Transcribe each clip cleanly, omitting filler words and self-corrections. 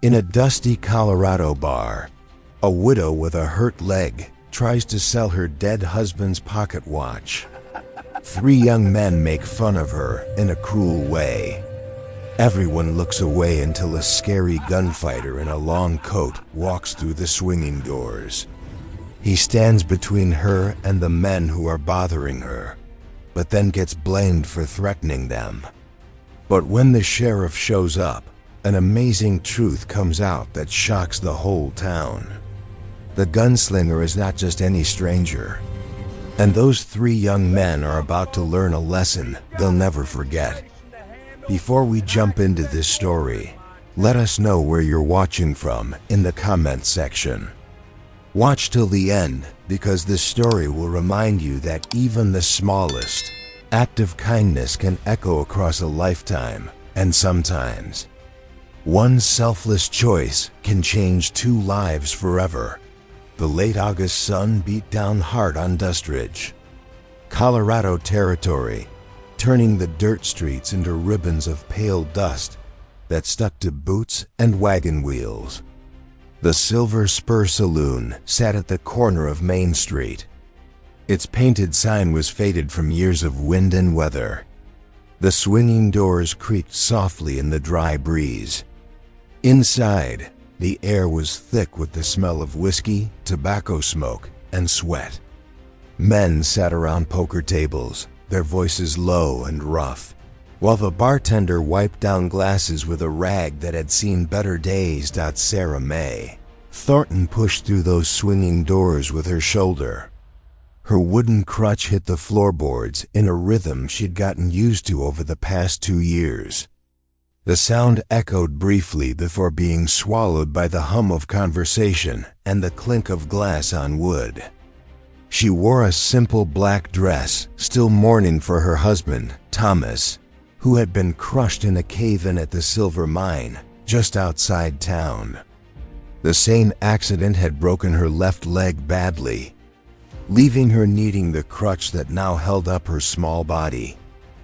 In a dusty Colorado bar, a widow with a hurt leg tries to sell her dead husband's pocket watch. Three young men make fun of her in a cruel way. Everyone looks away until a scary gunfighter in a long coat walks through the swinging doors. He stands between her and the men who are bothering her, but then gets blamed for threatening them. But when the sheriff shows up, an amazing truth comes out that shocks the whole town. The gunslinger is not just any stranger, and those three young men are about to learn a lesson they'll never forget. Before we jump into this story, let us know where you're watching from in the comments section. Watch till the end, because this story will remind you that even the smallest act of kindness can echo across a lifetime, and sometimes one selfless choice can change two lives forever. The late August sun beat down hard on Dustridge, Colorado territory, turning the dirt streets into ribbons of pale dust that stuck to boots and wagon wheels. The Silver Spur Saloon sat at the corner of Main Street. Its painted sign was faded from years of wind and weather. The swinging doors creaked softly in the dry breeze. Inside, the air was thick with the smell of whiskey, tobacco smoke, and sweat. Men sat around poker tables, their voices low and rough, while the bartender wiped down glasses with a rag that had seen better days. Sarah May Thornton pushed through those swinging doors with her shoulder. Her wooden crutch hit the floorboards in a rhythm she'd gotten used to over the past 2 years. The sound echoed briefly before being swallowed by the hum of conversation and the clink of glass on wood. She wore a simple black dress, still mourning for her husband, Thomas, who had been crushed in a cave-in at the silver mine just outside town. The same accident had broken her left leg badly, leaving her needing the crutch that now held up her small body.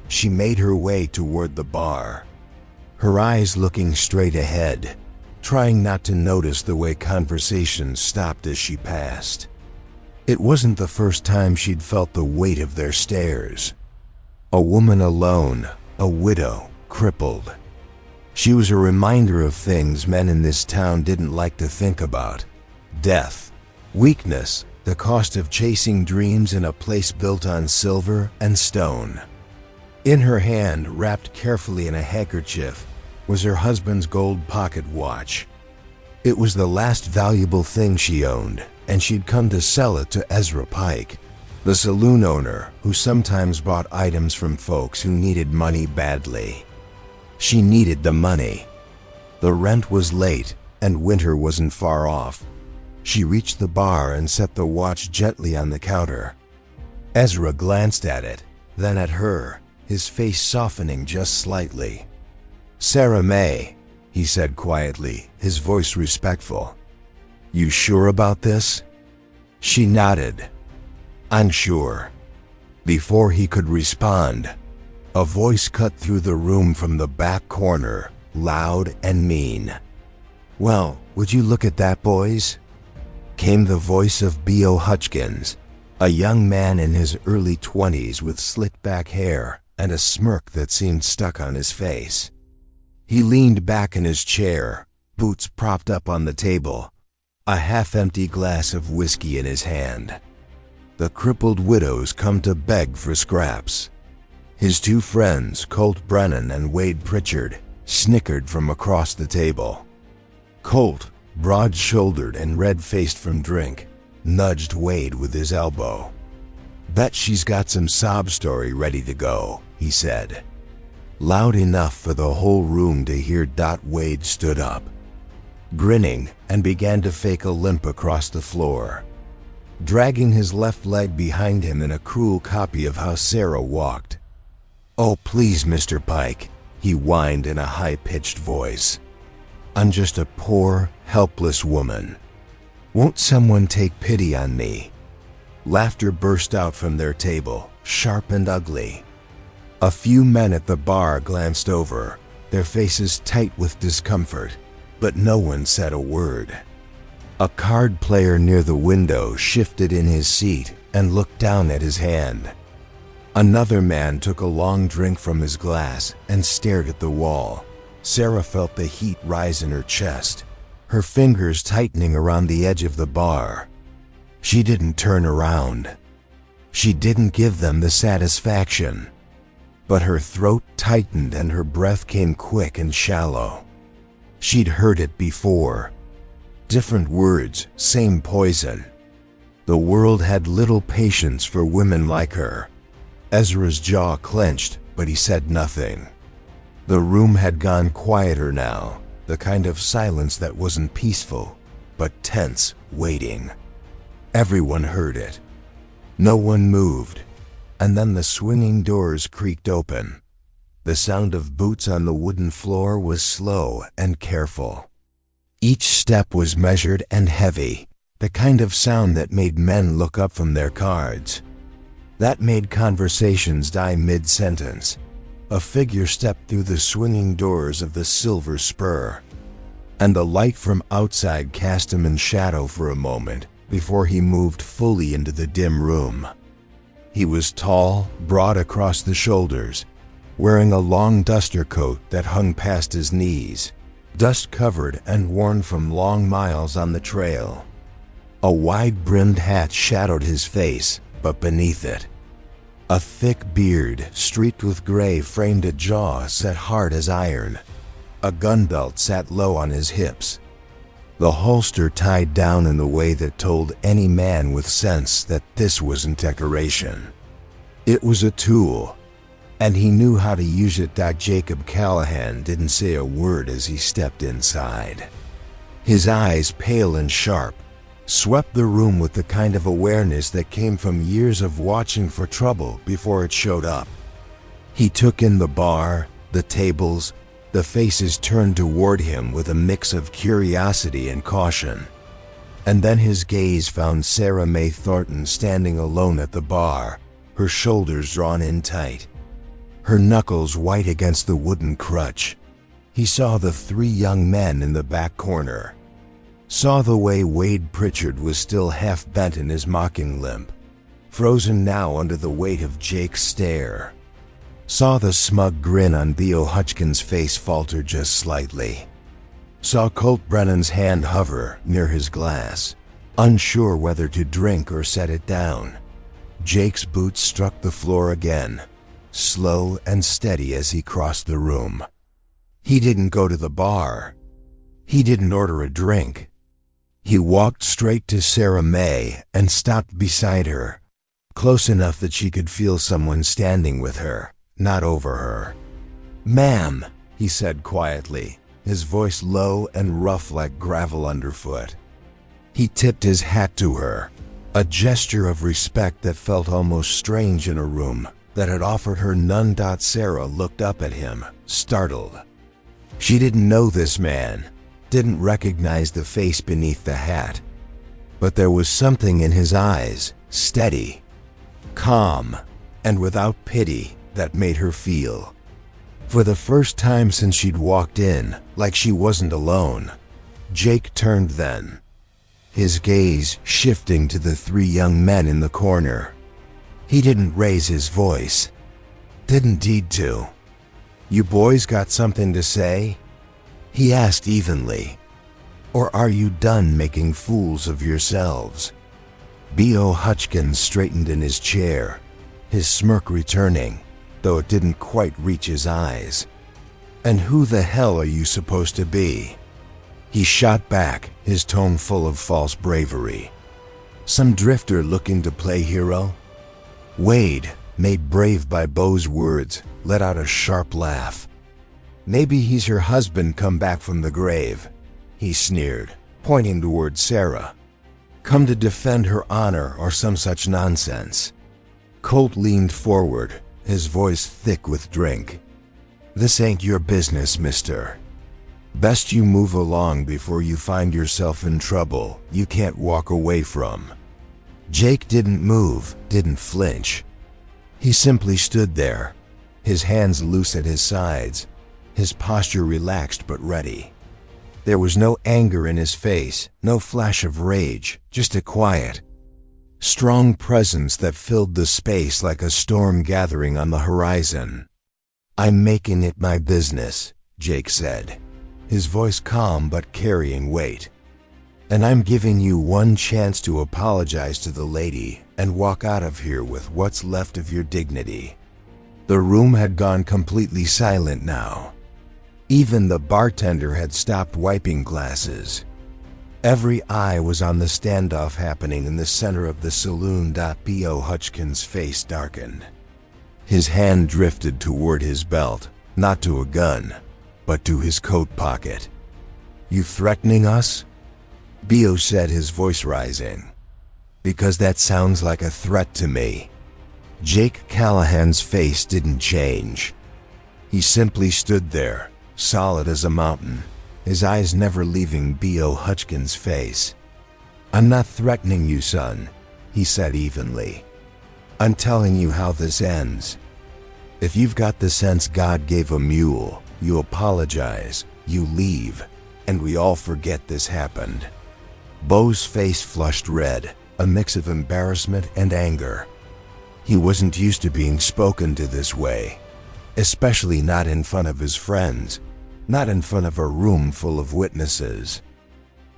She made her way toward the bar, her eyes looking straight ahead, trying not to notice the way conversation stopped as she passed. It wasn't the first time she'd felt the weight of their stares. A woman alone, a widow, crippled. She was a reminder of things men in this town didn't like to think about: death, weakness, the cost of chasing dreams in a place built on silver and stone. In her hand, wrapped carefully in a handkerchief, was her husband's gold pocket watch. It was the last valuable thing she owned, and she'd come to sell it to Ezra Pike, the saloon owner who sometimes bought items from folks who needed money badly. She needed the money. The rent was late, and winter wasn't far off. She reached the bar and set the watch gently on the counter. Ezra glanced at it, then at her, his face softening just slightly. "Sarah May," he said quietly, his voice respectful. "You sure about this?" She nodded. "I'm sure." Before he could respond, a voice cut through the room from the back corner, loud and mean. "Well, would you look at that, boys?" Came the voice of B.O. Hutchkins, a young man in his early 20s with slicked-back hair and a smirk that seemed stuck on his face. He leaned back in his chair, boots propped up on the table, a half-empty glass of whiskey in his hand. The crippled widow's come to beg for scraps. His two friends, Colt Brennan and Wade Pritchard, snickered from across the table. Colt, broad-shouldered and red-faced from drink, nudged Wade with his elbow. "Bet she's got some sob story ready to go," he said. Loud enough for the whole room to hear. Wade stood up, grinning, and began to fake a limp across the floor, dragging his left leg behind him in a cruel copy of how Sarah walked. "Oh, please, Mr. Pike," he whined in a high-pitched voice. "I'm just a poor, helpless woman. Won't someone take pity on me?" Laughter burst out from their table, sharp and ugly. A few men at the bar glanced over, their faces tight with discomfort. but no one said a word. A card player near the window shifted in his seat and looked down at his hand. Another man took a long drink from his glass and stared at the wall. Sarah felt the heat rise in her chest, her fingers tightening around the edge of the bar. She didn't turn around. She didn't give them the satisfaction. But her throat tightened and her breath came quick and shallow. She'd heard it before. Different words, same poison. The world had little patience for women like her. Ezra's jaw clenched, but he said nothing. The room had gone quieter now, the kind of silence that wasn't peaceful, but tense, waiting. Everyone heard it. No one moved, and then the swinging doors creaked open. The sound of boots on the wooden floor was slow and careful. Each step was measured and heavy, the kind of sound that made men look up from their cards. That made conversations die mid-sentence. A figure stepped through the swinging doors of the Silver Spur, and the light from outside cast him in shadow for a moment before he moved fully into the dim room. He was tall, broad across the shoulders, wearing a long duster coat that hung past his knees, dust-covered and worn from long miles on the trail. A wide-brimmed hat shadowed his face, but beneath it, a thick beard streaked with gray framed a jaw set hard as iron. A gun belt sat low on his hips, the holster tied down in the way that told any man with sense that this wasn't decoration. It was a tool, and he knew how to use it. Jacob Callahan didn't say a word as he stepped inside. His eyes, pale and sharp, swept the room with the kind of awareness that came from years of watching for trouble before it showed up. He took in the bar, the tables, the faces turned toward him with a mix of curiosity and caution. And then his gaze found Sarah Mae Thornton standing alone at the bar, her shoulders drawn in tight, her knuckles white against the wooden crutch. He saw the three young men in the back corner, saw the way Wade Pritchard was still half bent in his mocking limp, frozen now under the weight of Jake's stare, saw the smug grin on Theo Hutchkins' face falter just slightly, saw Colt Brennan's hand hover near his glass, unsure whether to drink or set it down. Jake's boots struck the floor again, slow and steady as he crossed the room. He didn't go to the bar. He didn't order a drink. He walked straight to Sarah Mae and stopped beside her, close enough that she could feel someone standing with her, not over her. "Ma'am," he said quietly, his voice low and rough like gravel underfoot. He tipped his hat to her, a gesture of respect that felt almost strange in a room that had offered her none. Sarah looked up at him, startled. She didn't know this man, didn't recognize the face beneath the hat, but there was something in his eyes, steady, calm, and without pity, that made her feel, for the first time since she'd walked in, like she wasn't alone. Jake turned then, his gaze shifting to the three young men in the corner. He didn't raise his voice, didn't need to. "You boys got something to say?" he asked evenly. "Or are you done making fools of yourselves?" B.O. Hutchkins straightened in his chair, his smirk returning, though it didn't quite reach his eyes. "And who the hell are you supposed to be?" He shot back, his tone full of false bravery. "Some drifter looking to play hero?" Wade, made brave by Beau's words, let out a sharp laugh. "Maybe he's her husband come back from the grave," he sneered, pointing toward Sarah. "Come to defend her honor or some such nonsense." Colt leaned forward, his voice thick with drink. "This ain't your business, mister. Best you move along before you find yourself in trouble you can't walk away from." Jake didn't move, didn't flinch. He simply stood there, his hands loose at his sides, his posture relaxed but ready. There was no anger in his face, no flash of rage, just a quiet, strong presence that filled the space like a storm gathering on the horizon. "I'm making it my business," Jake said, his voice calm but carrying weight. "And I'm giving you one chance to apologize to the lady and walk out of here with what's left of your dignity." The room had gone completely silent now. Even the bartender had stopped wiping glasses. Every eye was on the standoff happening in the center of the saloon. B.O. Hutchins' face darkened. His hand drifted toward his belt, not to a gun, but to his coat pocket. "You threatening us?" B.O. said, his voice rising. "Because that sounds like a threat to me." Jake Callahan's face didn't change. He simply stood there, solid as a mountain, his eyes never leaving B.O. Hutchins' face. "I'm not threatening you, son," he said evenly. "I'm telling you how this ends. If you've got the sense God gave a mule, you apologize, you leave, and we all forget this happened." Bo's face flushed red, a mix of embarrassment and anger. He wasn't used to being spoken to this way, especially not in front of his friends, not in front of a room full of witnesses.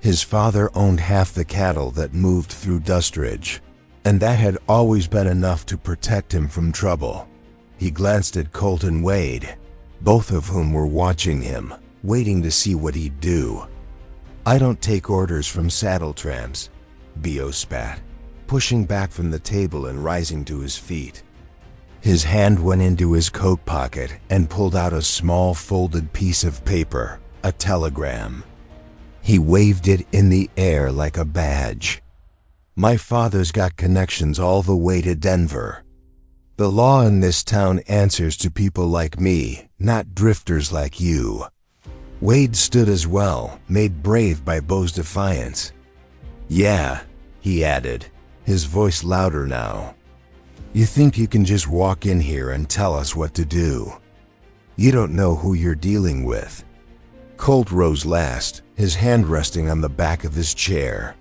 His father owned half the cattle that moved through Dustridge, and that had always been enough to protect him from trouble. He glanced at Colt and Wade, both of whom were watching him, waiting to see what he'd do. "I don't take orders from saddle tramps," B.O. spat, pushing back from the table and rising to his feet. His hand went into his coat pocket and pulled out a small folded piece of paper, a telegram. He waved it in the air like a badge. "My father's got connections all the way to Denver. The law in this town answers to people like me, not drifters like you." Wade stood as well, made brave by Bo's defiance. "Yeah," he added, his voice louder now. "You think you can just walk in here and tell us what to do? You don't know who you're dealing with." Colt rose last, his hand resting on the back of his chair.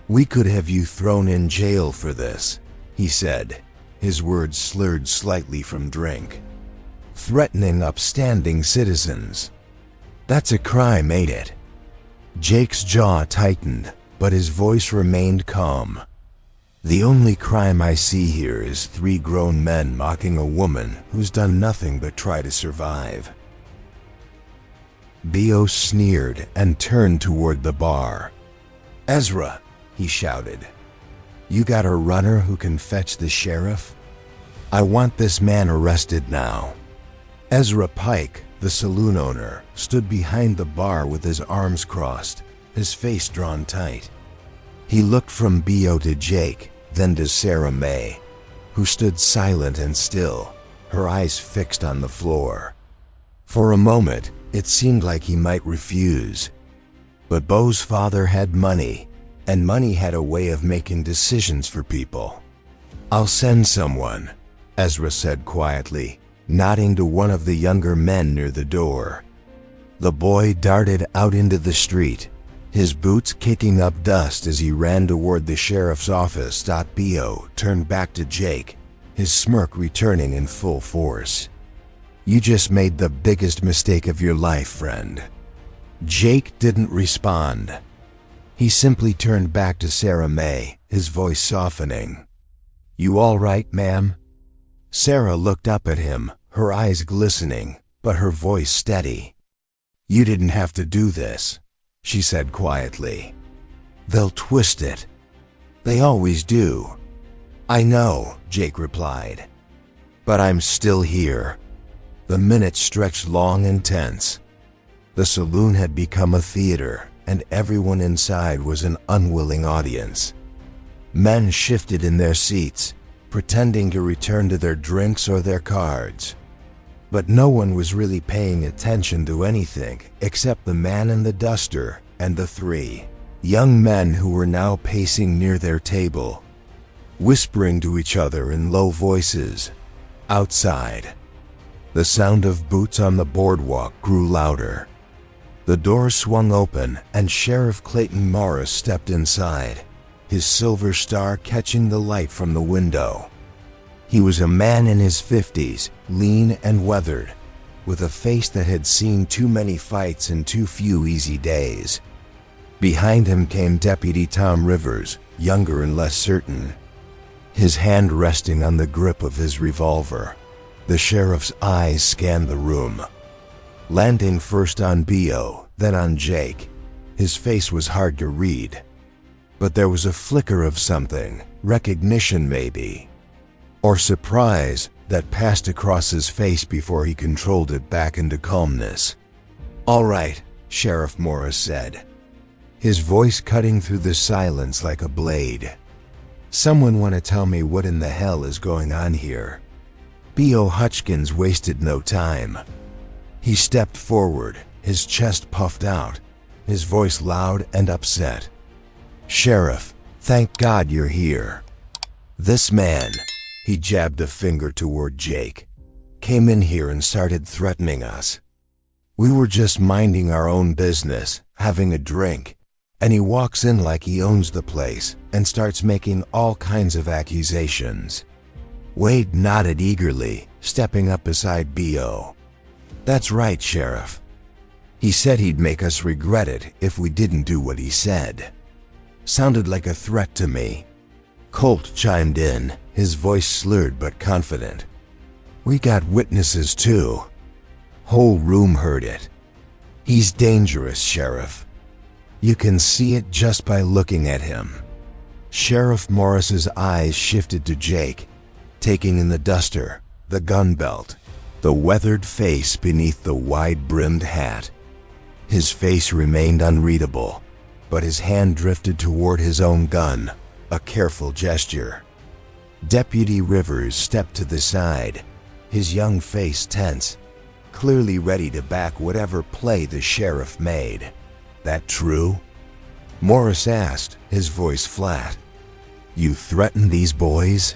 "We could have you thrown in jail for this," he said, his words slurred slightly from drink. "Threatening upstanding citizens. That's a crime, ain't it?" Jake's jaw tightened, but his voice remained calm. "The only crime I see here is 3 grown men mocking a woman who's done nothing but try to survive." B.O. sneered and turned toward the bar. "Ezra," he shouted, "you got a runner who can fetch the sheriff? I want this man arrested now." Ezra Pike, the saloon owner, stood behind the bar with his arms crossed, his face drawn tight. He looked from B.O. to Jake, then to Sarah May, who stood silent and still, her eyes fixed on the floor. For a moment, it seemed like he might refuse. But Bo's father had money, and money had a way of making decisions for people. "I'll send someone," Ezra said quietly, nodding to one of the younger men near the door. The boy darted out into the street, his boots kicking up dust as he ran toward the sheriff's office. B.O. turned back to Jake, his smirk returning in full force. "You just made the biggest mistake of your life, friend." Jake didn't respond. He simply turned back to Sarah May, his voice softening. "You all right, ma'am?" Sarah looked up at him, her eyes glistening, but her voice steady. "You didn't have to do this," she said quietly. "They'll twist it. They always do." "I know," Jake replied. "But I'm still here." The minutes stretched long and tense. The saloon had become a theater, and everyone inside was an unwilling audience. Men shifted in their seats, pretending to return to their drinks or their cards. But no one was really paying attention to anything except the man in the duster and the 3 young men who were now pacing near their table, whispering to each other in low voices. Outside, the sound of boots on the boardwalk grew louder. The door swung open and Sheriff Clayton Morris stepped inside, his silver star catching the light from the window. He was a man in his 50s, lean and weathered, with a face that had seen too many fights and too few easy days. Behind him came Deputy Tom Rivers, younger and less certain, his hand resting on the grip of his revolver. The sheriff's eyes scanned the room, landing first on Bio, then on Jake. His face was hard to read, but there was a flicker of something, recognition maybe, or surprise, that passed across his face before he controlled it back into calmness. "All right," Sheriff Morris said, his voice cutting through the silence like a blade. "Someone want to tell me what in the hell is going on here?" B.O. Hutchkins wasted no time. He stepped forward, his chest puffed out, his voice loud and upset. "Sheriff, thank God you're here. This man," he jabbed a finger toward Jake, "came in here and started threatening us. We were just minding our own business, having a drink, and he walks in like he owns the place and starts making all kinds of accusations." Wade nodded eagerly, stepping up beside B.O. "That's right, Sheriff. He said he'd make us regret it if we didn't do what he said." "Sounded like a threat to me." Colt chimed in, his voice slurred but confident. "We got witnesses too. Whole room heard it. He's dangerous, Sheriff. You can see it just by looking at him." Sheriff Morris's eyes shifted to Jake, taking in the duster, the gun belt, the weathered face beneath the wide-brimmed hat. His face remained unreadable, but his hand drifted toward his own gun, a careful gesture. Deputy Rivers stepped to the side, his young face tense, clearly ready to back whatever play the sheriff made. "That true?" Morris asked, his voice flat. "You threaten these boys?"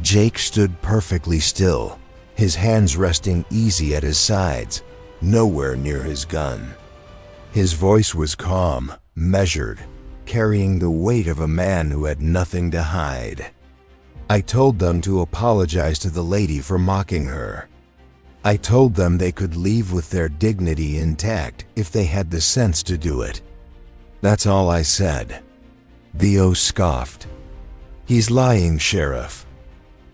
Jake stood perfectly still, his hands resting easy at his sides, nowhere near his gun. His voice was calm, measured, carrying the weight of a man who had nothing to hide. "I told them to apologize to the lady for mocking her. I told them they could leave with their dignity intact if they had the sense to do it. That's all I said." B.O. scoffed. "He's lying, Sheriff.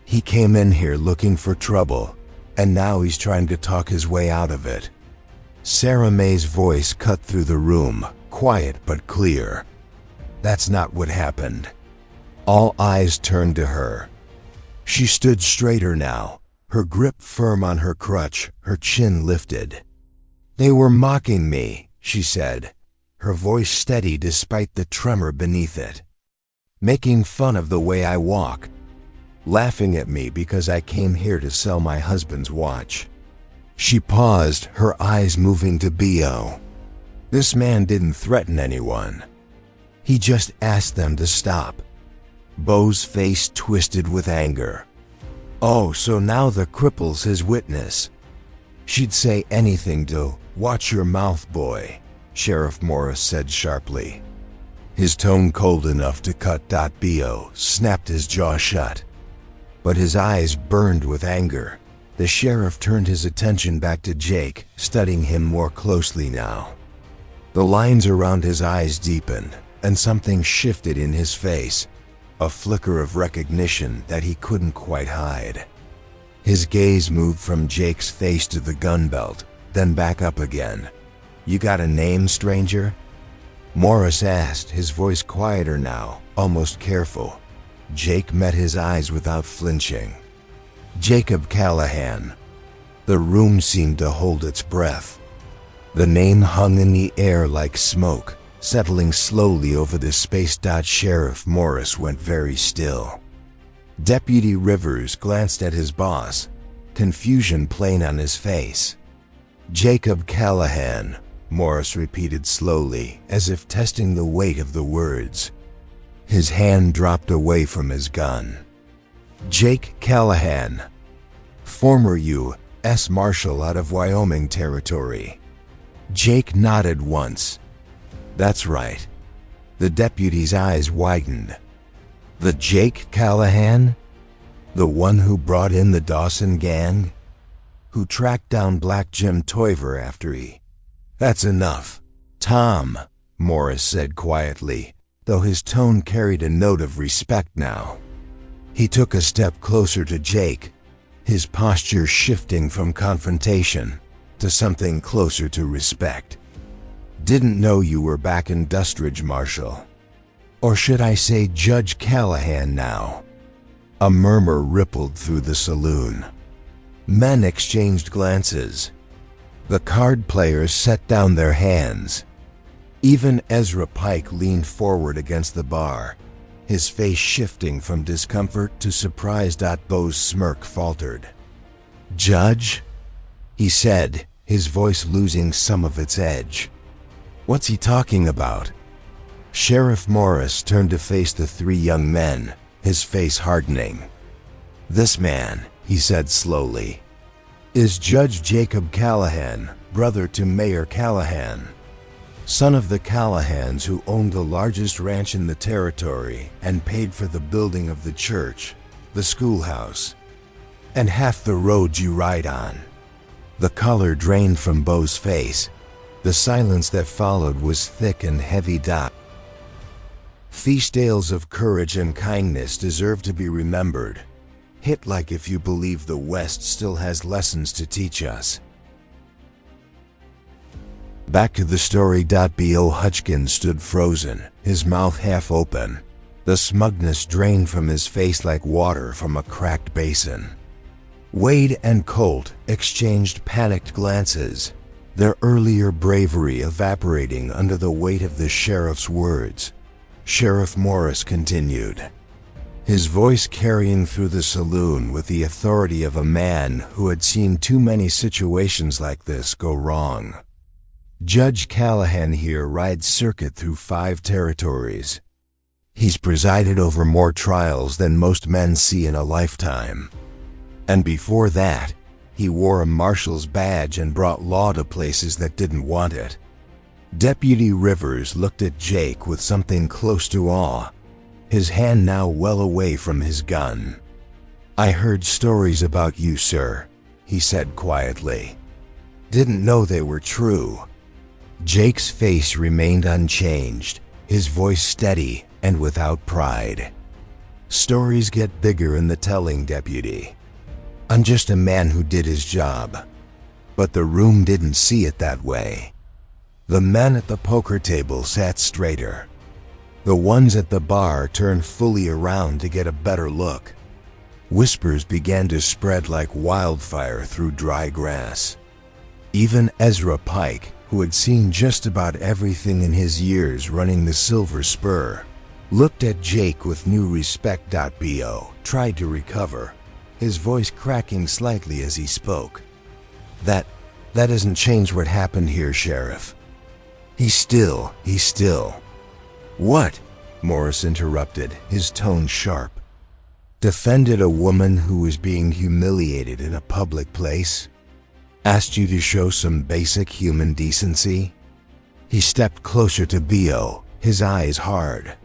He came in here looking for trouble, and now he's trying to talk his way out of it." Sarah May's voice cut through the room, quiet but clear. "That's not what happened." All eyes turned to her. She stood straighter now, her grip firm on her crutch, her chin lifted. "They were mocking me," she said, her voice steady despite the tremor beneath it. "Making fun of the way I walk. Laughing at me because I came here to sell my husband's watch." She paused, her eyes moving to B.O. "This man didn't threaten anyone. He just asked them to stop." Bo's face twisted with anger. "Oh, so now the cripple's his witness. She'd say anything to watch your mouth, boy," Sheriff Morris said sharply. His tone cold enough to cut. B.O. snapped his jaw shut, but his eyes burned with anger. The sheriff turned his attention back to Jake, studying him more closely now. The lines around his eyes deepened, and something shifted in his face, a flicker of recognition that he couldn't quite hide. His gaze moved from Jake's face to the gun belt, then back up again. "You got a name, stranger?" Morris asked, his voice quieter now, almost careful. Jake met his eyes without flinching. "Jacob Callahan." The room seemed to hold its breath. The name hung in the air like smoke, settling slowly over the space. Sheriff Morris went very still. Deputy Rivers glanced at his boss, confusion plain on his face. "Jacob Callahan," Morris repeated slowly, as if testing the weight of the words. His hand dropped away from his gun. "Jake Callahan, former U.S. Marshal out of Wyoming Territory." Jake nodded once. That's right. The deputy's eyes widened. The Jake Callahan? The one who brought in the Dawson gang? Who tracked down Black Jim Toiver after he... That's enough. Tom, Morris said quietly, though his tone carried a note of respect now. He took a step closer to Jake, his posture shifting from confrontation to something closer to respect. Didn't know you were back in Dustridge, Marshal. Or should I say Judge Callahan now? A murmur rippled through the saloon. Men exchanged glances. The card players set down their hands. Even Ezra Pike leaned forward against the bar, his face shifting from discomfort to surprise. Bo's smirk faltered. Judge? He said, his voice losing some of its edge. What's he talking about? Sheriff Morris turned to face the three young men, his face hardening. This man, he said slowly, is Judge Jacob Callahan, brother to Mayor Callahan. Son of the Callahans who owned the largest ranch in the territory and paid for the building of the church, the schoolhouse, and half the roads you ride on. The color drained from Bo's face. The silence that followed was thick and heavy. Feast tales of courage and kindness deserve to be remembered. Hit like if you believe the West still has lessons to teach us. Back to the story. B.O. Hutchkins stood frozen, his mouth half open. The smugness drained from his face like water from a cracked basin. Wade and Colt exchanged panicked glances, their earlier bravery evaporating under the weight of the sheriff's words. Sheriff Morris continued, his voice carrying through the saloon with the authority of a man who had seen too many situations like this go wrong. Judge Callahan here rides circuit through 5 territories. He's presided over more trials than most men see in a lifetime. And before that, he wore a marshal's badge and brought law to places that didn't want it. Deputy Rivers looked at Jake with something close to awe, his hand now well away from his gun. I heard stories about you, sir, he said quietly. Didn't know they were true. Jake's face remained unchanged, his voice steady and without pride. Stories get bigger in the telling, deputy. I'm just a man who did his job. But the room didn't see it that way. The men at the poker table sat straighter. The ones at the bar turned fully around to get a better look. Whispers began to spread like wildfire through dry grass. Even Ezra Pike, who had seen just about everything in his years running the Silver Spur, looked at Jake with new respect. B.O. tried to recover, his voice cracking slightly as he spoke. That doesn't change what happened here, Sheriff. He's still. What? Morris interrupted, his tone sharp. Defended a woman who was being humiliated in a public place? Asked you to show some basic human decency? He stepped closer to B.O., his eyes hard.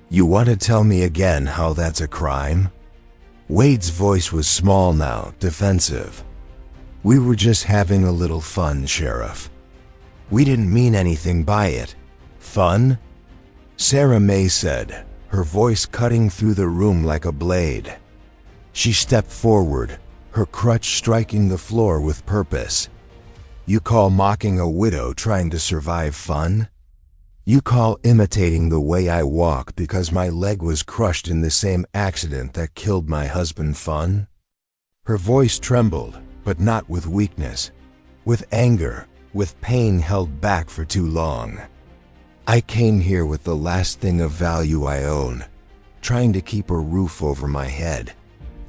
You want to tell me again how that's a crime? Wade's voice was small now, defensive. We were just having a little fun, Sheriff. We didn't mean anything by it. Fun? Sarah May said, her voice cutting through the room like a blade. She stepped forward, her crutch striking the floor with purpose. You call mocking a widow trying to survive fun? You call imitating the way I walk because my leg was crushed in the same accident that killed my husband fun? Her voice trembled, but not with weakness, with anger, with pain held back for too long. I came here with the last thing of value I own, trying to keep a roof over my head,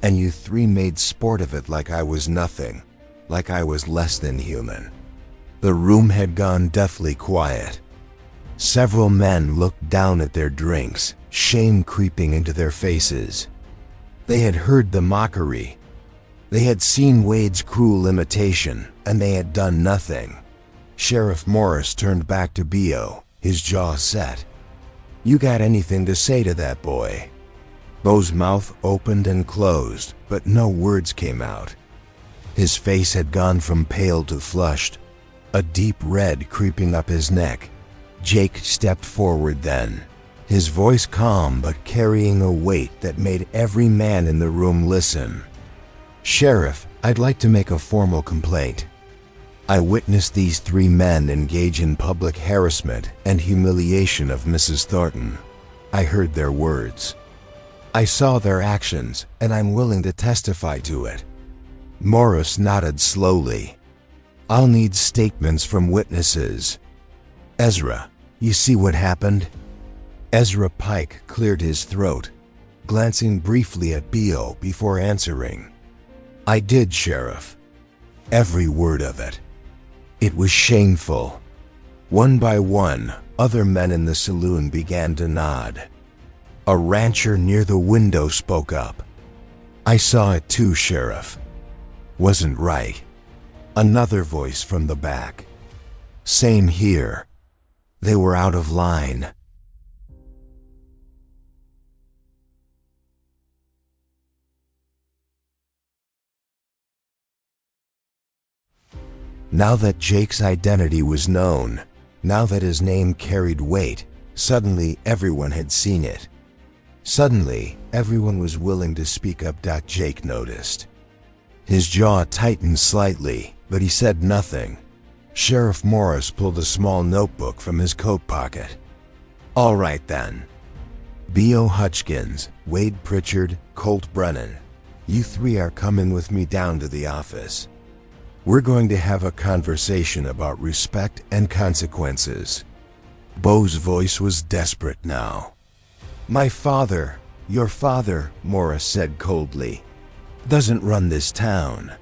and you three made sport of it like I was nothing, like I was less than human. The room had gone deathly quiet. Several men looked down at their drinks, shame creeping into their faces. They had heard the mockery. They had seen Wade's cruel imitation, and they had done nothing. Sheriff Morris turned back to Bio, his jaw set. "You got anything to say to that boy?" Bo's mouth opened and closed, but no words came out. His face had gone from pale to flushed, a deep red creeping up his neck. Jake stepped forward then, his voice calm but carrying a weight that made every man in the room listen. "Sheriff, I'd like to make a formal complaint. I witnessed these 3 men engage in public harassment and humiliation of Mrs. Thornton. I heard their words. I saw their actions, and I'm willing to testify to it." Morris nodded slowly. "I'll need statements from witnesses. Ezra, you see what happened?" Ezra Pike cleared his throat, glancing briefly at Bio before answering. "I did, Sheriff. Every word of it. It was shameful." One by one, other men in the saloon began to nod. A rancher near the window spoke up. "I saw it too, Sheriff. Wasn't right." Another voice from the back. "Same here. They were out of line." Now that Jake's identity was known, now that his name carried weight, suddenly everyone had seen it. Suddenly, everyone was willing to speak up. Jake noticed. His jaw tightened slightly, but he said nothing. Sheriff Morris pulled a small notebook from his coat pocket. "All right then. B.O. Hutchkins, Wade Pritchard, Colt Brennan. You 3 are coming with me down to the office. We're going to have a conversation about respect and consequences." Bo's voice was desperate now. "My father, your father," Morris said coldly, "doesn't run this town.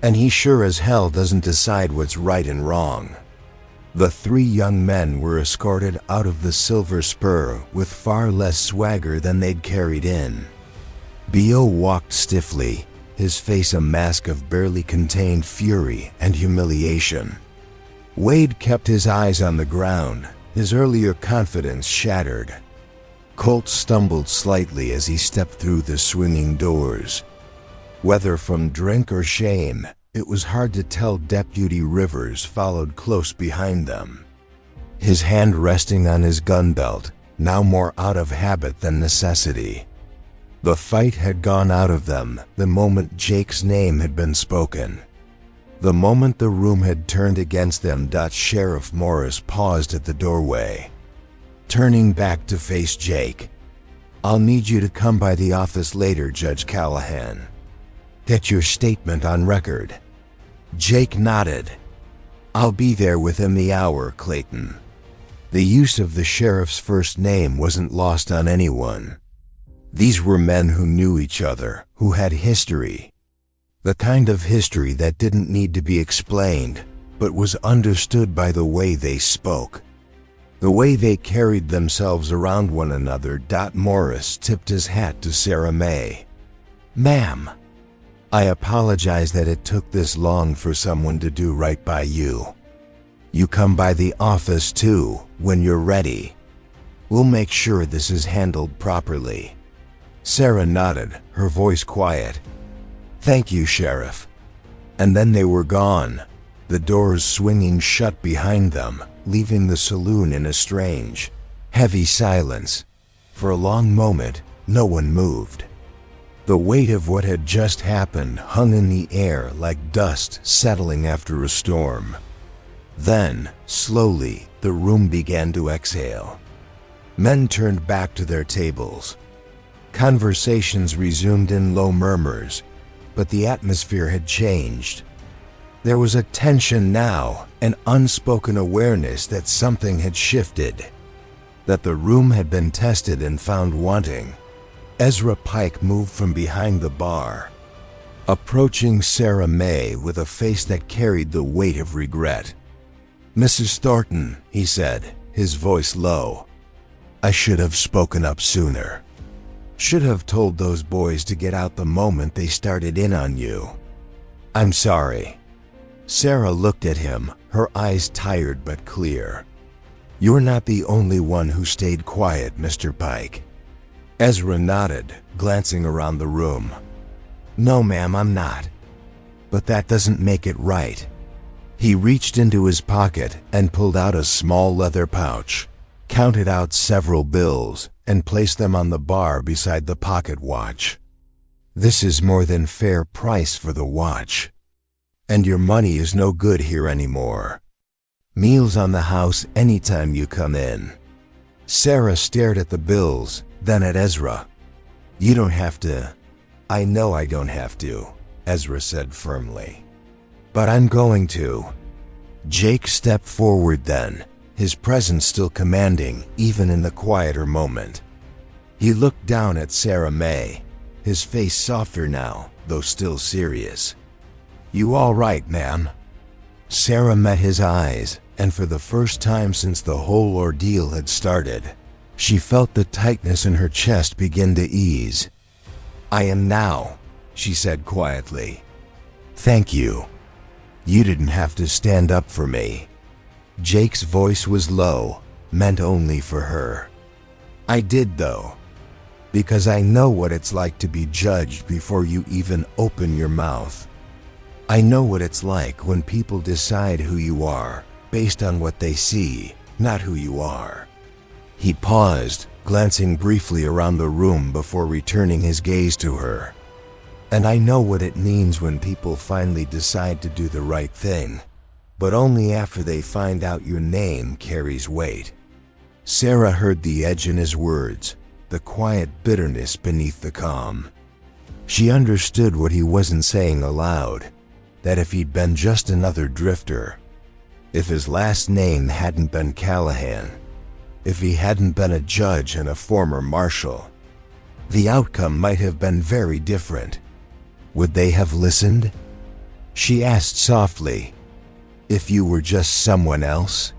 And he sure as hell doesn't decide what's right and wrong." The 3 young men were escorted out of the Silver Spur with far less swagger than they'd carried in. B.O. walked stiffly, his face a mask of barely contained fury and humiliation. Wade kept his eyes on the ground, his earlier confidence shattered. Colt stumbled slightly as he stepped through the swinging doors. Whether from drink or shame, it was hard to tell. Deputy Rivers followed close behind them, his hand resting on his gun belt, now more out of habit than necessity. The fight had gone out of them the moment Jake's name had been spoken. The moment the room had turned against them. Sheriff Morris paused at the doorway, turning back to face Jake. "I'll need you to come by the office later, Judge Callahan. Get your statement on record." Jake nodded. "I'll be there within the hour, Clayton." The use of the sheriff's first name wasn't lost on anyone. These were men who knew each other, who had history. The kind of history that didn't need to be explained, but was understood by the way they spoke, the way they carried themselves around one another. Morris tipped his hat to Sarah May. "Ma'am, I apologize that it took this long for someone to do right by you. You come by the office too, when you're ready. We'll make sure this is handled properly." Sarah nodded, her voice quiet. "Thank you, Sheriff." And then they were gone, the doors swinging shut behind them, leaving the saloon in a strange, heavy silence. For a long moment, no one moved. The weight of what had just happened hung in the air like dust settling after a storm. Then, slowly, the room began to exhale. Men turned back to their tables. Conversations resumed in low murmurs, but the atmosphere had changed. There was a tension now, an unspoken awareness that something had shifted, that the room had been tested and found wanting. Ezra Pike moved from behind the bar, approaching Sarah May with a face that carried the weight of regret. "Mrs. Thornton," he said, his voice low, "I should have spoken up sooner. Should have told those boys to get out the moment they started in on you. I'm sorry." Sarah looked at him, her eyes tired but clear. "You're not the only one who stayed quiet, Mr. Pike." Ezra nodded, glancing around the room. "No, ma'am, I'm not. But that doesn't make it right." He reached into his pocket and pulled out a small leather pouch, counted out several bills, and placed them on the bar beside the pocket watch. "This is more than fair price for the watch. And your money is no good here anymore. Meals on the house anytime you come in." Sarah stared at the bills, then at Ezra. "You don't have to." "I know I don't have to," Ezra said firmly. "But I'm going to." Jake stepped forward then, his presence still commanding even in the quieter moment. He looked down at Sarah May, his face softer now, though still serious. "You all right, ma'am?" Sarah met his eyes, and for the first time since the whole ordeal had started, she felt the tightness in her chest begin to ease. "I am now," she said quietly. "Thank you. You didn't have to stand up for me." Jake's voice was low, meant only for her. "I did though, because I know what it's like to be judged before you even open your mouth. I know what it's like when people decide who you are based on what they see, not who you are." He paused, glancing briefly around the room before returning his gaze to her. "And I know what it means when people finally decide to do the right thing, but only after they find out your name carries weight." Sarah heard the edge in his words, the quiet bitterness beneath the calm. She understood what he wasn't saying aloud, that if he'd been just another drifter, if his last name hadn't been Callahan, if he hadn't been a judge and a former marshal, the outcome might have been very different. Would they have listened? She asked softly, "If you were just someone else?"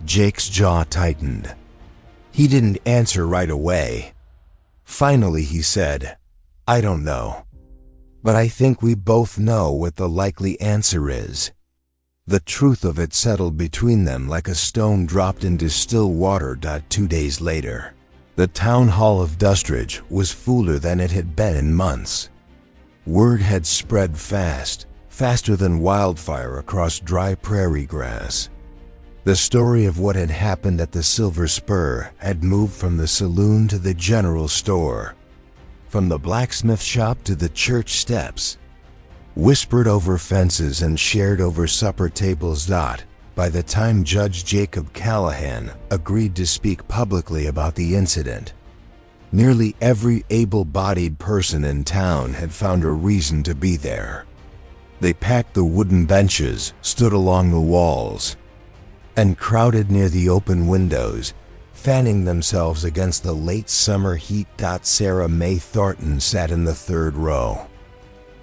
Jake's jaw tightened. He didn't answer right away. Finally he said, "I don't know. But I think we both know what the likely answer is." The truth of it settled between them like a stone dropped into still water. 2 days later, the town hall of Dustridge was fuller than it had been in months. Word had spread fast, faster than wildfire across dry prairie grass. The story of what had happened at the Silver Spur had moved from the saloon to the general store, from the blacksmith shop to the church steps, whispered over fences and shared over supper tables. By the time Judge Jacob Callahan agreed to speak publicly about the incident, nearly every able-bodied person in town had found a reason to be there. They packed the wooden benches, stood along the walls, and crowded near the open windows, fanning themselves against the late summer heat. Sarah May Thornton sat in the third row,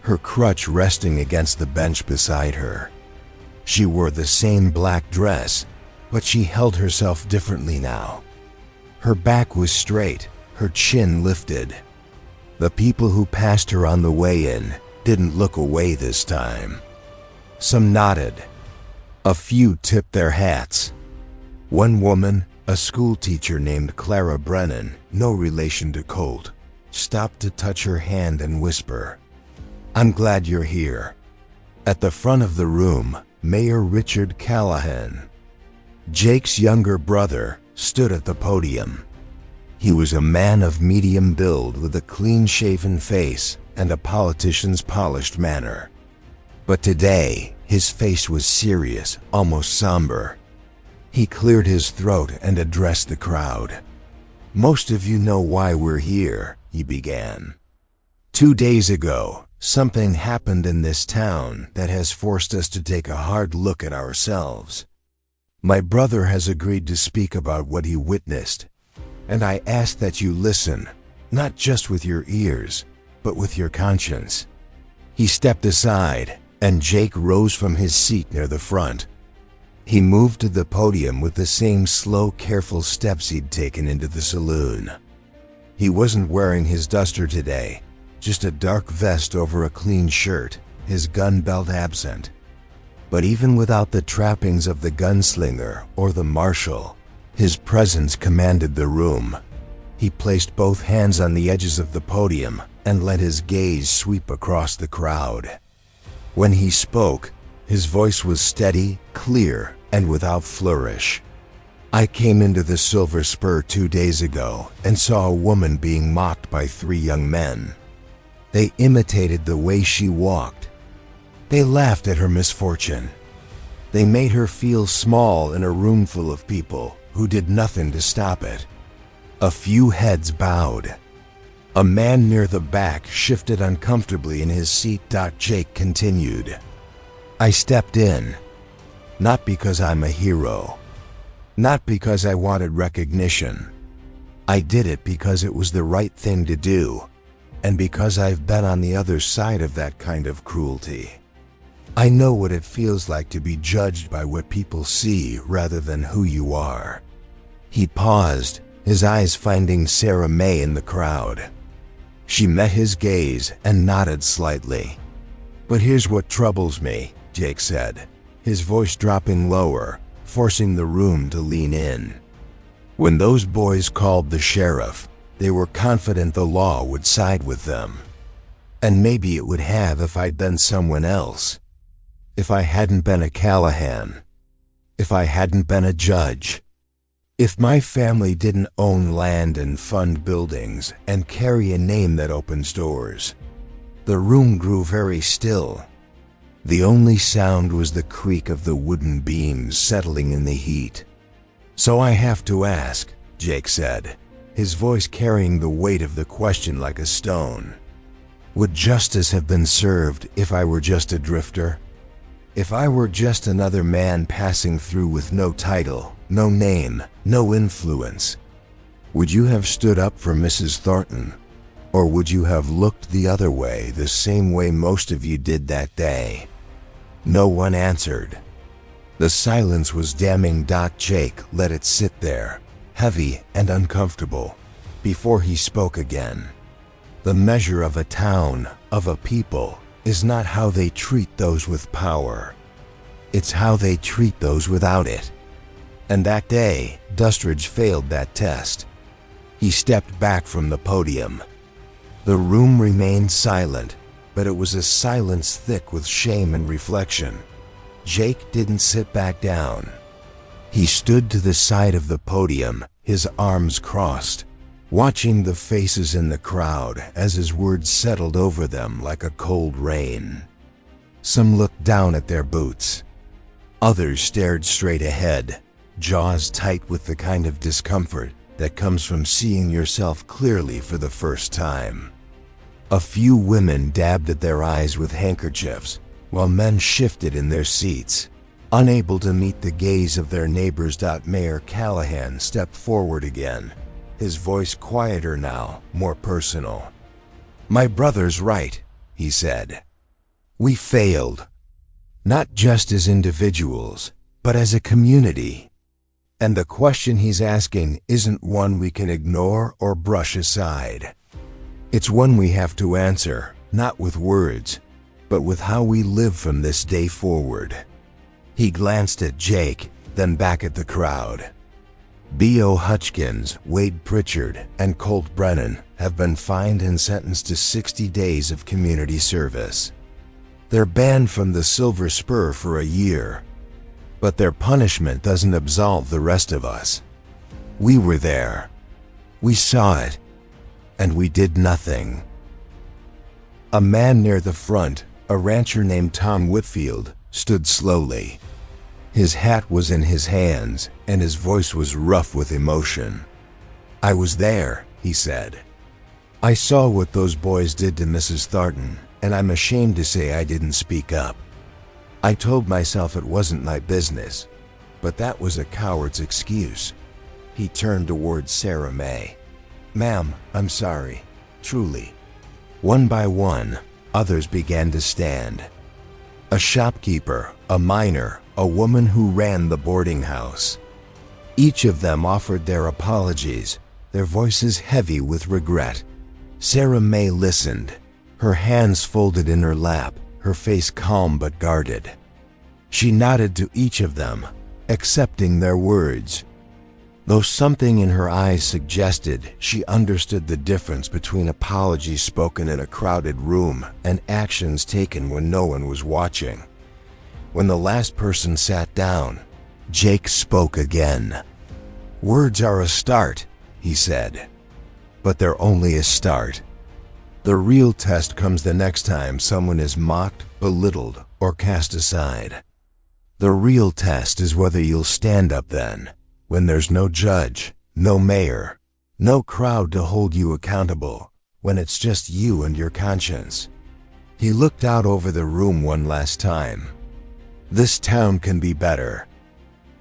her crutch resting against the bench beside her. She wore the same black dress, but she held herself differently now. Her back was straight, her chin lifted. The people who passed her on the way in didn't look away this time. Some nodded. A few tipped their hats. One woman, a schoolteacher named Clara Brennan, no relation to Colt, stopped to touch her hand and whisper, "I'm glad you're here." At the front of the room, Mayor Richard Callahan, Jake's younger brother, stood at the podium. He was a man of medium build with a clean-shaven face and a politician's polished manner. But today, his face was serious, almost somber. He cleared his throat and addressed the crowd. "Most of you know why we're here," he began. 2 days ago, something happened in this town that has forced us to take a hard look at ourselves. My brother has agreed to speak about what he witnessed, and I ask that you listen, not just with your ears, but with your conscience." He stepped aside, and Jake rose from his seat near the front. He moved to the podium with the same slow, careful steps he'd taken into the saloon. He wasn't wearing his duster today, just a dark vest over a clean shirt, his gun belt absent. But even without the trappings of the gunslinger or the marshal, his presence commanded the room. He placed both hands on the edges of the podium and let his gaze sweep across the crowd. When he spoke, his voice was steady, clear, and without flourish. I came into the Silver Spur 2 days ago and saw a woman being mocked by 3 young men. They imitated the way she walked. They laughed at her misfortune. They made her feel small in a room full of people who did nothing to stop it. A few heads bowed. A man near the back shifted uncomfortably in his seat. Jake continued. I stepped in, not because I'm a hero, not because I wanted recognition. I did it because it was the right thing to do, and because I've been on the other side of that kind of cruelty. I know what it feels like to be judged by what people see rather than who you are. He paused, his eyes finding Sarah May in the crowd. She met his gaze and nodded slightly. But here's what troubles me, Jake said, his voice dropping lower, forcing the room to lean in. When those boys called the sheriff, they were confident the law would side with them. And maybe it would have if I'd been someone else. If I hadn't been a Callahan. If I hadn't been a judge. If my family didn't own land and fund buildings and carry a name that opens doors. The room grew very still. The only sound was the creak of the wooden beams settling in the heat. So I have to ask, Jake said, his voice carrying the weight of the question like a stone. Would justice have been served if I were just a drifter? If I were just another man passing through with no title, no name, no influence? Would you have stood up for Mrs. Thornton? Or would you have looked the other way, the same way most of you did that day? No one answered. The silence was damning. Jake let it sit there, heavy and uncomfortable, before he spoke again. The measure of a town, of a people, is not how they treat those with power. It's how they treat those without it. And that day, Dustridge failed that test. He stepped back from the podium. The room remained silent, but it was a silence thick with shame and reflection. Jake didn't sit back down. He stood to the side of the podium, his arms crossed, watching the faces in the crowd as his words settled over them like a cold rain. Some looked down at their boots. Others stared straight ahead, jaws tight with the kind of discomfort that comes from seeing yourself clearly for the first time. A few women dabbed at their eyes with handkerchiefs, while men shifted in their seats, unable to meet the gaze of their neighbors. Mayor Callahan stepped forward again, his voice quieter now, more personal. My brother's right, he said. We failed. Not just as individuals, but as a community. And the question he's asking isn't one we can ignore or brush aside. It's one we have to answer, not with words, but with how we live from this day forward. He glanced at Jake, then back at the crowd. B.O. Hutchkins, Wade Pritchard, and Colt Brennan have been fined and sentenced to 60 days of community service. They're banned from the Silver Spur for a year. But their punishment doesn't absolve the rest of us. We were there. We saw it. And we did nothing. A man near the front, a rancher named Tom Whitfield, stood slowly. His hat was in his hands, and his voice was rough with emotion. I was there, he said. I saw what those boys did to Mrs. Thornton, and I'm ashamed to say I didn't speak up. I told myself it wasn't my business, but that was a coward's excuse. He turned towards Sarah May. Ma'am, I'm sorry, truly. One by one, others began to stand. A shopkeeper, a miner, a woman who ran the boarding house. Each of them offered their apologies, their voices heavy with regret. Sarah May listened, her hands folded in her lap, her face calm but guarded. She nodded to each of them, accepting their words. Though something in her eyes suggested she understood the difference between apologies spoken in a crowded room and actions taken when no one was watching. When the last person sat down, Jake spoke again. "Words are a start," he said, "but they're only a start. The real test comes the next time someone is mocked, belittled, or cast aside. The real test is whether you'll stand up then, when there's no judge, no mayor, no crowd to hold you accountable, when it's just you and your conscience." He looked out over the room one last time. This town can be better,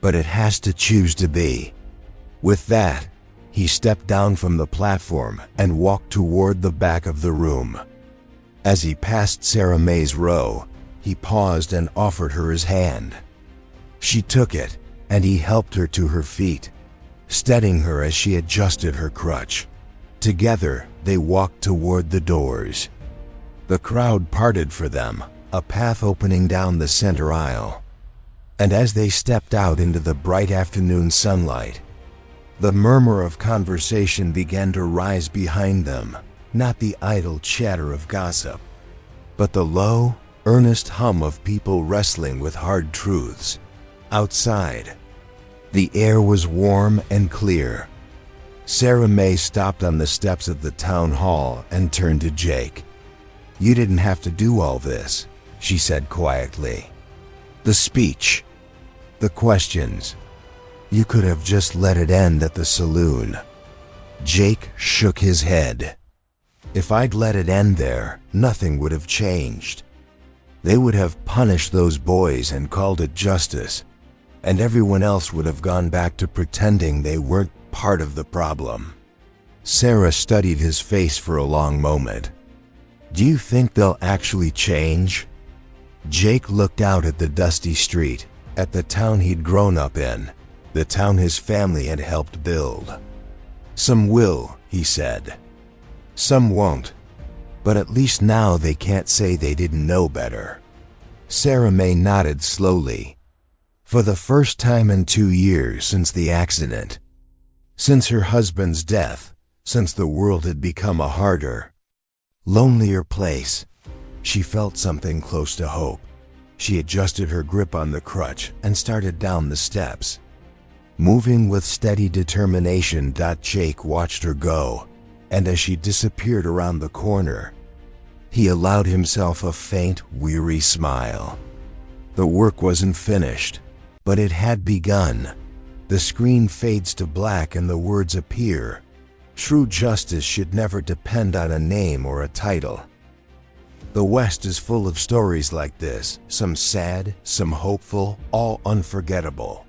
but it has to choose to be. With that, he stepped down from the platform and walked toward the back of the room. As he passed Sarah May's row, he paused and offered her his hand. She took it, and he helped her to her feet, steadying her as she adjusted her crutch. Together, they walked toward the doors. The crowd parted for them, a path opening down the center aisle. And as they stepped out into the bright afternoon sunlight, the murmur of conversation began to rise behind them, not the idle chatter of gossip, but the low, earnest hum of people wrestling with hard truths. Outside, the air was warm and clear. Sarah May stopped on the steps of the town hall and turned to Jake. "You didn't have to do all this," she said quietly. "The speech, the questions. You could have just let it end at the saloon." Jake shook his head. "If I'd let it end there, nothing would have changed. They would have punished those boys and called it justice, and everyone else would have gone back to pretending they weren't part of the problem." Sarah studied his face for a long moment. "Do you think they'll actually change?" Jake looked out at the dusty street, at the town he'd grown up in, the town his family had helped build. "Some will," he said. "Some won't. But at least now they can't say they didn't know better." Sarah May nodded slowly. For the first time in 2 years since the accident, since her husband's death, since the world had become a harder, lonelier place, she felt something close to hope. She adjusted her grip on the crutch and started down the steps, moving with steady determination. Jake watched her go, and as she disappeared around the corner, he allowed himself a faint, weary smile. The work wasn't finished, but it had begun. The screen fades to black and the words appear. True justice should never depend on a name or a title. The West is full of stories like this, some sad, some hopeful, all unforgettable.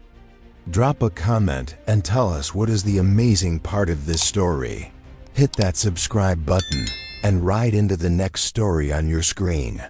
Drop a comment and tell us what is the amazing part of this story. Hit that subscribe button and ride into the next story on your screen.